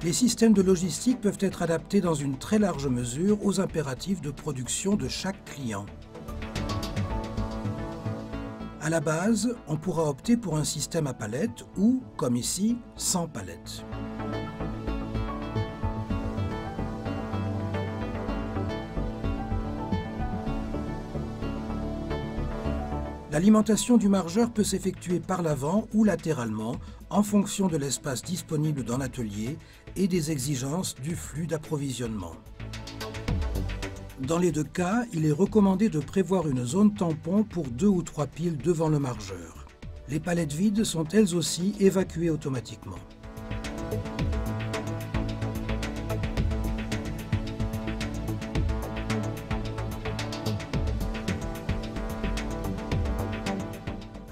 Les systèmes de logistique peuvent être adaptés dans une très large mesure aux impératifs de production de chaque client. À la base, on pourra opter pour un système à palettes ou, comme ici, sans palettes. L'alimentation du margeur peut s'effectuer par l'avant ou latéralement en fonction de l'espace disponible dans l'atelier et des exigences du flux d'approvisionnement. Dans les deux cas, il est recommandé de prévoir une zone tampon pour 2 ou 3 piles devant le margeur. Les palettes vides sont elles aussi évacuées automatiquement.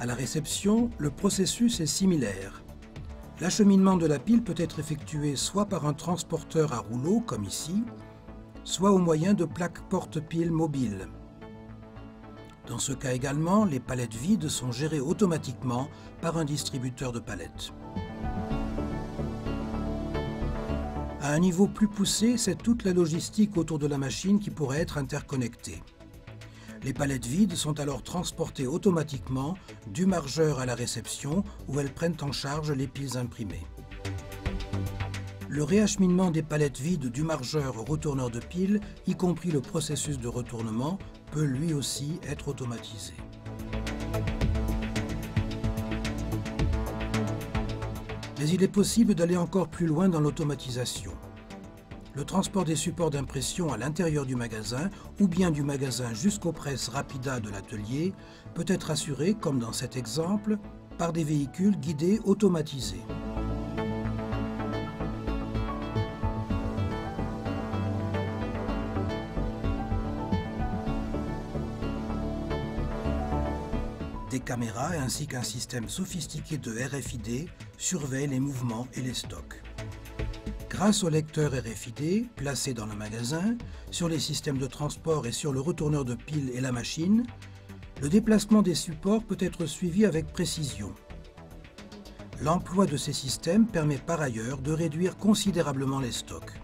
À la réception, le processus est similaire. L'acheminement de la pile peut être effectué soit par un transporteur à rouleau, comme ici, soit au moyen de plaques porte-piles mobiles. Dans ce cas également, les palettes vides sont gérées automatiquement par un distributeur de palettes. À un niveau plus poussé, c'est toute la logistique autour de la machine qui pourrait être interconnectée. Les palettes vides sont alors transportées automatiquement du margeur à la réception où elles prennent en charge les piles imprimées. Le réacheminement des palettes vides du margeur au retourneur de piles, y compris le processus de retournement, peut lui aussi être automatisé. Mais il est possible d'aller encore plus loin dans l'automatisation. Le transport des supports d'impression à l'intérieur du magasin ou bien du magasin jusqu'aux presses Rapida de l'atelier peut être assuré, comme dans cet exemple, par des véhicules guidés automatisés. Des caméras ainsi qu'un système sophistiqué de RFID surveillent les mouvements et les stocks. Grâce au lecteur RFID placé dans le magasin, sur les systèmes de transport et sur le retourneur de piles et la machine, le déplacement des supports peut être suivi avec précision. L'emploi de ces systèmes permet par ailleurs de réduire considérablement les stocks.